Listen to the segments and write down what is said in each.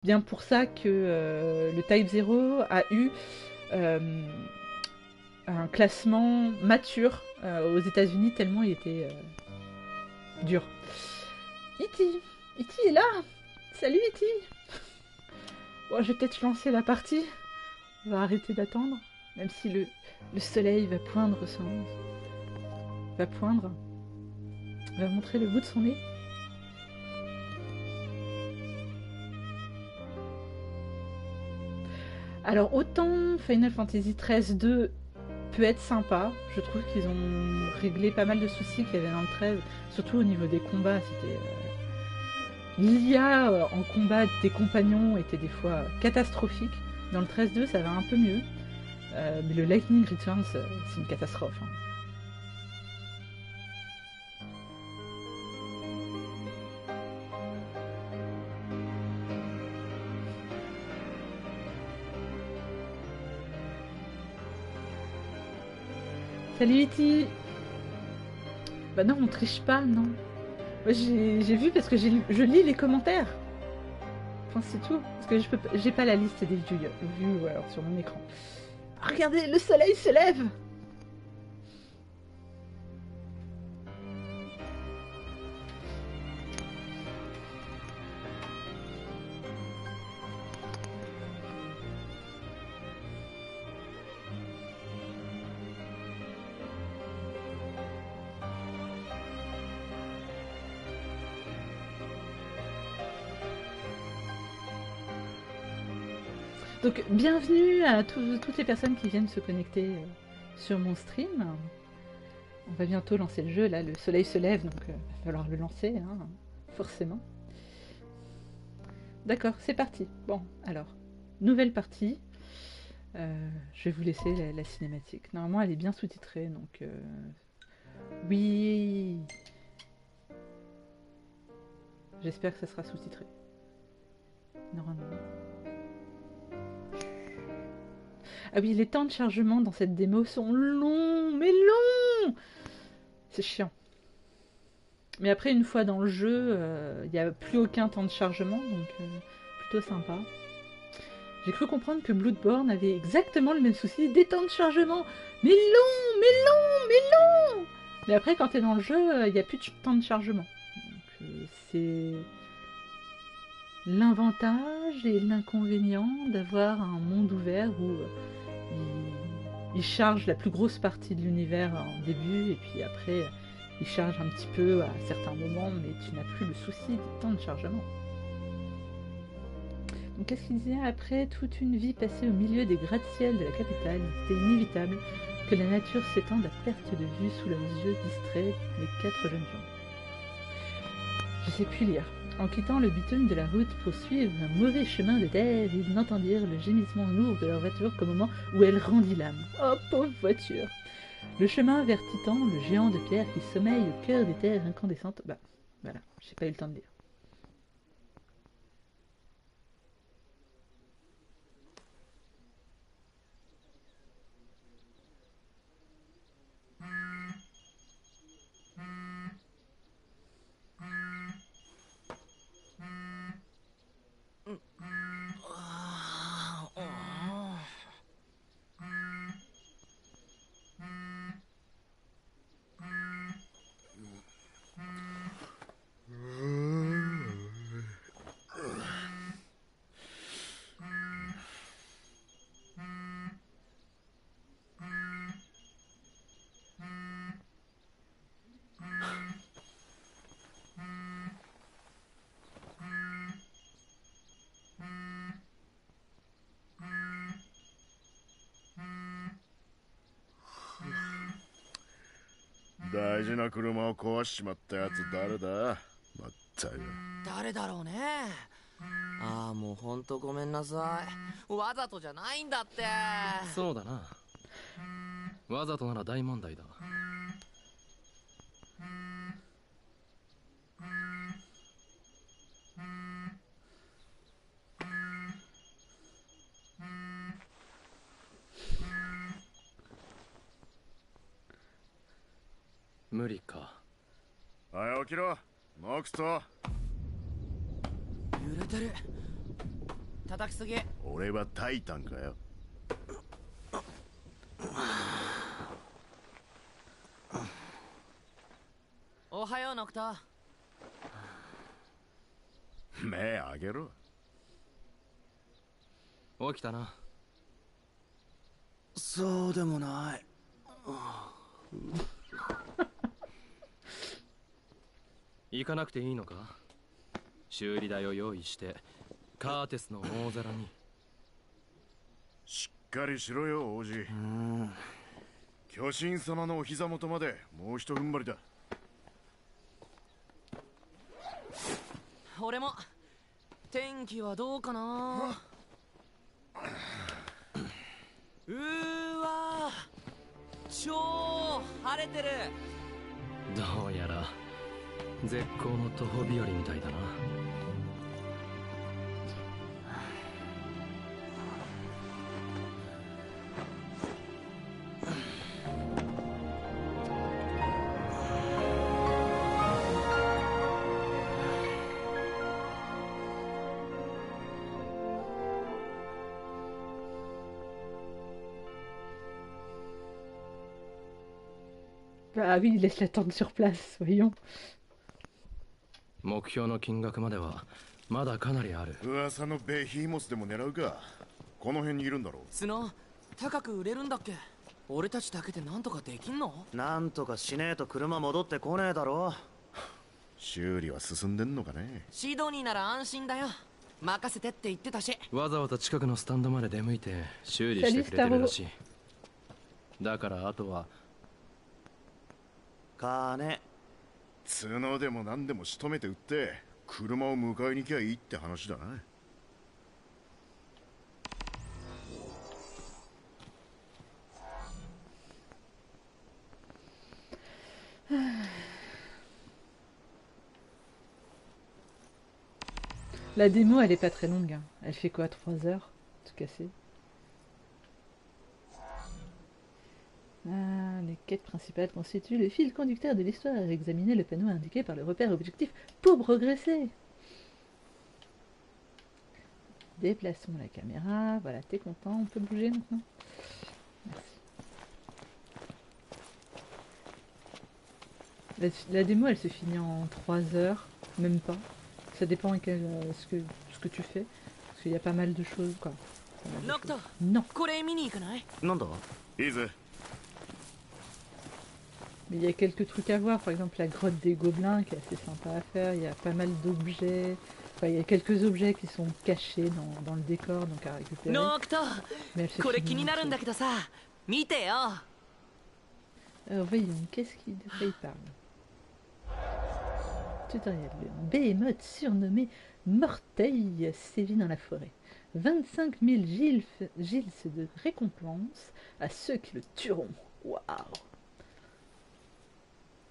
bien pour ça que le Type 0 a eu euh, un classement mature aux États-Unis tellement il était dur. E.T. E.T. est là. Salut E.T. Bon, je vais peut-être lancer la partie. On va arrêter d'attendre, même si le soleil va poindre va poindre, va montrer le bout de son nez. Alors autant Final Fantasy XIII-2 peut être sympa, je trouve qu'ils ont réglé pas mal de soucis qu'il y avait dans le 13, surtout au niveau des combats, c'était... L'IA en combat des compagnons était des fois catastrophique. Dans le 13-2, ça va un peu mieux. Mais le Lightning Returns, c'est une catastrophe. Hein. Salut Iti. Bah non, on triche pas, non. Moi j'ai vu parce que je lis les commentaires. Enfin c'est tout. Parce que j'ai pas la liste des viewers sur mon écran. Ah, regardez, le soleil se lève. Donc bienvenue à toutes les personnes qui viennent se connecter sur mon stream. On va bientôt lancer le jeu, là le soleil se lève donc il va falloir le lancer, hein, forcément. D'accord, c'est parti. Bon, alors, nouvelle partie. Je vais vous laisser la cinématique. Normalement, elle est bien sous-titrée, donc... Oui. J'espère que ça sera sous-titré. Normalement. Ah oui, les temps de chargement dans cette démo sont longs, mais longs. C'est chiant. Mais après, une fois dans le jeu, il n'y a plus aucun temps de chargement, donc plutôt sympa. J'ai cru comprendre que Bloodborne avait exactement le même souci des temps de chargement. Mais long, mais long, mais long. Mais après, quand t'es dans le jeu, il n'y a plus de temps de chargement. Donc, c'est l'avantage et l'inconvénient d'avoir un monde ouvert où il charge la plus grosse partie de l'univers en début et puis après il charge un petit peu à certains moments, mais tu n'as plus le souci des temps de chargement. Donc qu'est-ce qu'il disait après toute une vie passée au milieu des gratte-ciel de la capitale, c'était inévitable que la nature s'étende à perte de vue sous leurs yeux distraits les 4 jeunes gens. Je sais plus lire. En quittant le bitume de la route pour suivre un mauvais chemin de terre, ils n'entendirent le gémissement lourd de leur voiture qu'au moment où elle rendit l'âme. Oh, pauvre voiture! Le chemin vers Titan, le géant de pierre qui sommeille au cœur des terres incandescentes... Bah, voilà, j'ai pas eu le temps de lire.大事な車を壊しちまったやつ誰だ？まったく。誰だろうね。ああ、もうほんとごめんなさい。わざとじゃないんだって。そうだな。わざとなら大問題だ。無理か。はい、起きろノクト。揺れてる。叩きすぎ。俺はタイタンかよ。おはようノクタ。目あげろ。起きたな。そうでもない。行かなくていいのか。修理代を用意してカーテスの大皿に。しっかりしろよ王子。巨神様のお膝元までもう一踏ん張りだ。俺も天気はどうかな。うーわー、超晴れてる。どうやら絶好の徒歩日和みたいだな。Ah oui, laisse l'attendre sur place, voyons. 目標の金額まではまだかなりある。噂のベヒーモスでも狙うか。この辺にいるんだろう。角高く売れるんだっけ。俺たちだけでなんとかできんの。なんとかしねえと車戻ってこねえだろ。修理は進んでんのかね。シドニーなら安心だよ。任せてって言ってたし。わざわざ近くのスタンドまで出向いて修理してくれてるらしい。だからあとは金。角でも何でも仕留めて売って車を迎えに行きゃいいって話だな。La démo, elle est pas très longue. Hein. Elle fait quoi, 3 heures? Tout cassé. Ah, les quêtes principales constituent le fil conducteur de l'histoire. Examinez le panneau indiqué par le repère objectif pour progresser. Déplaçons la caméra. Voilà, t'es content, on peut bouger maintenant. Merci. La démo, elle se finit en 3 heures, même pas. Ça dépend ce que tu fais. Parce qu'il y a pas mal de choses, quoi. Nocto. Non. これ見に行かない？なんだ？いいぜ。 Mais il y a quelques trucs à voir, par exemple la grotte des gobelins qui est assez sympa à faire, il y a pas mal d'objets, enfin il y a quelques objets qui sont cachés dans le décor, donc à récupérer. Nocto. Mais elle se これ finit 気になるん vite. だけどさ、見てよ。 Alors voyons, qu'est-ce de quoi il parle? Tutoriel. Le Behemoth surnommé Morteil sévit dans la forêt. 25 000 gills de récompense à ceux qui le tueront. Waouh!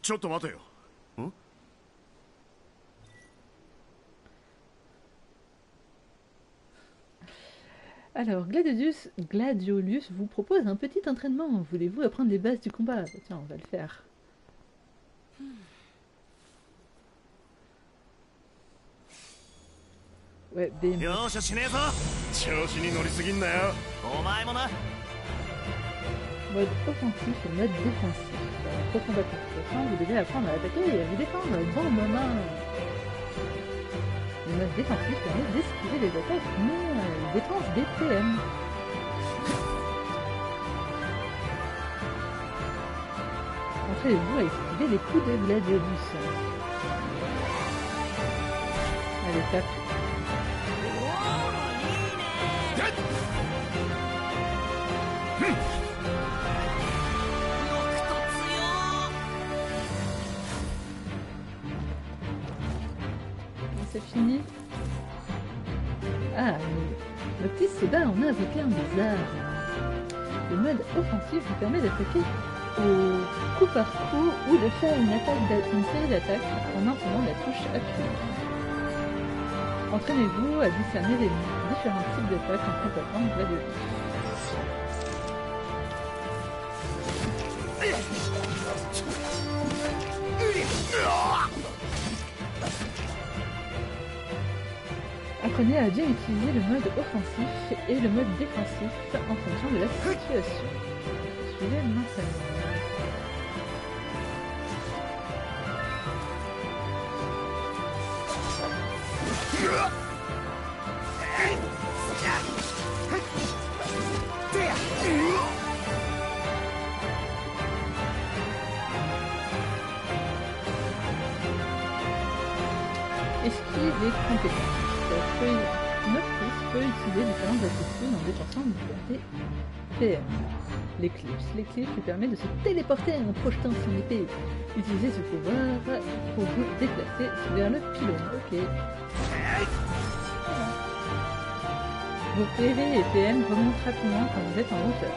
ちょっと待てよ。ん？ Alors, Gladiolus vous propose un petit entraînement. Voulez-vous apprendre les bases du combat? Tiens, on va le faire. Ouais, BM. よーし死ねえぞ。調子に乗りすぎんなよ。お前もな。 Mode offensif et mode défensif. Dans la profondeur participation, vous devez apprendre à attaquer et à vous défendre dans le moment. Le mode défensif permet d'esquiver les attaques, mais il dépense des PM. Entraînez-vous à esquiver les coups de Gladiolus. Allez, tape. C'est fini. Ah, le petit soda en a invoqué un bizarre. Le mode offensif vous permet d'attaquer au coup par coup ou de faire une série d'attaques en maintenant la touche appuyée. Entraînez-vous à discerner les différents types d'attaques en combattant Gladiolus. Ah Apprenez à bien utiliser le mode offensif et le mode défensif en fonction de la situation. Suivez l'entraînement. Esquive les compétences. Noctis peut utiliser différentes attitudes en dépensant des PM. L'éclipse. L'éclipse lui permet de se téléporter en projetant son épée. Utilisez ce pouvoir pour vous déplacer vers le pylône. Ok. Vos PV et PM remontent rapidement quand vous êtes en hauteur.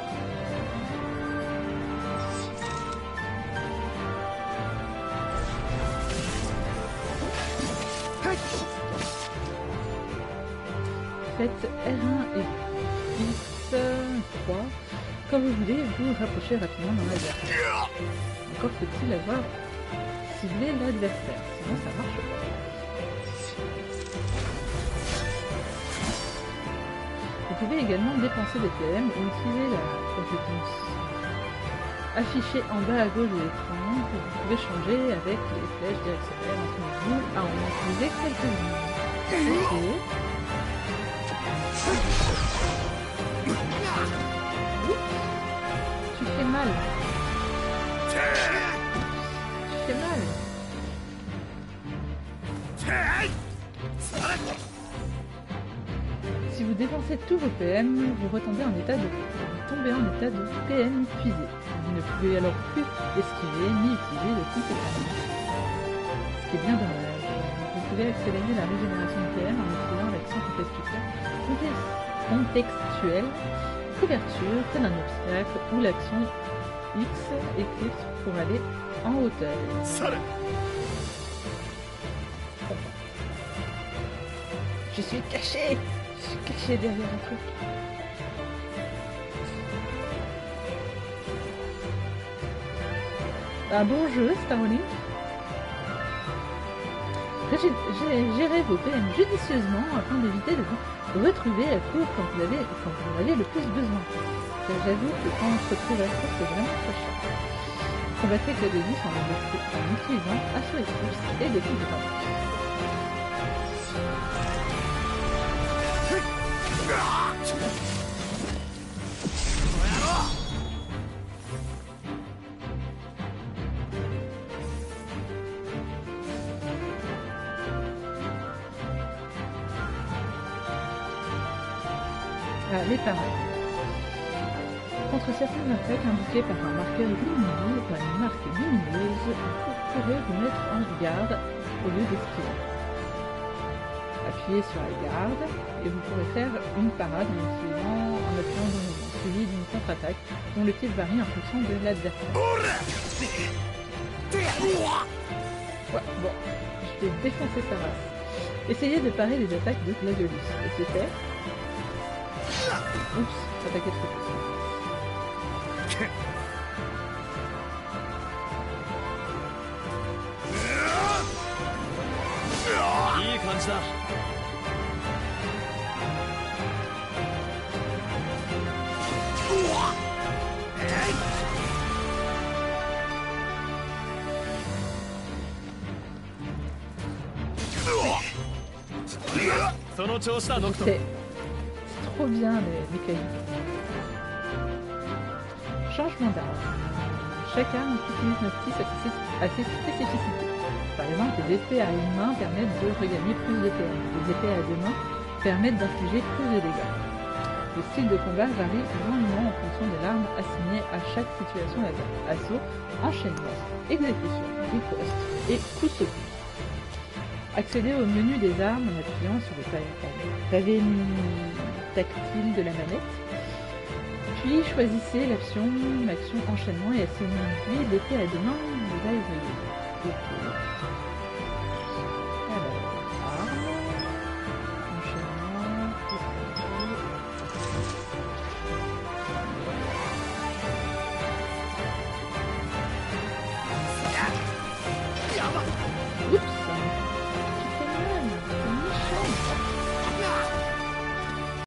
Faites R1 et X3 quand vous voulez vous rapprocher rapidement dans l'adversaire. Encore faut-il avoir ciblé l'adversaire, sinon ça marche pas. Vous pouvez également dépenser des PM ou utiliser la compétence affichée en bas à gauche de l'écran que vous pouvez changer avec les flèches directionnelles. Entraînez-vous à en utiliser quelques-unes. Ok. Tu fais mal. Tu fais mal. Si vous dépensez tous vos PM, vous tombez en état de PM épuisé. Vous ne pouvez alors plus esquiver ni utiliser de compétences. Ce qui est bien dommage. Vous pouvez accélérer la régénération de PM en utilisant l'action contextuelle, couverture, tel un obstacle, ou l'action X, éclipse, pour aller en hauteur. Je suis caché! Je suis caché derrière un truc. Un bon jeu, Starlink. Gérez vos PM judicieusement afin d'éviter de vous retrouver à court quand vous en avez le plus besoin. J'avoue que quand on se retrouve à court, c'est vraiment très cher. Combattrez Claude 10 en utilisant assaut et des compétences. Les parades. Contre certaines attaques indiquées par un marqueur lumineux ou par une marque lumineuse, vous pourrez vous mettre en garde au lieu d'esquiver. Appuyez sur la garde et vous pourrez faire une parade en appuyant de mouvement, suivi d'une contre-attaque dont le type varie en fonction de l'adversaire. Ouais, bon, je vais défoncer sa race. Essayez de parer les attaques de Gladiolus. Et c'est fait. Oups, attaqué trop tôt. いい感じだ。その調子だ、ノクト。C'est trop bien les cailloux. Changement d'arme. Chaque arme utilise Noctis a ses spécificités. Par exemple, les épées à une main permettent de regagner plus de PM. Les épées à deux mains permettent d'infliger plus de dégâts. Le style de combat varie grandement en fonction de l'arme assignée à chaque situation d'attaque. Assaut, enchaînement, exécution, riposte et coup sauté. Accédez au menu des armes en appuyant sur le pavé tactile de la manette. Puis choisissez l'action enchaînement et assignez l'épée à deux mains de la évoluer.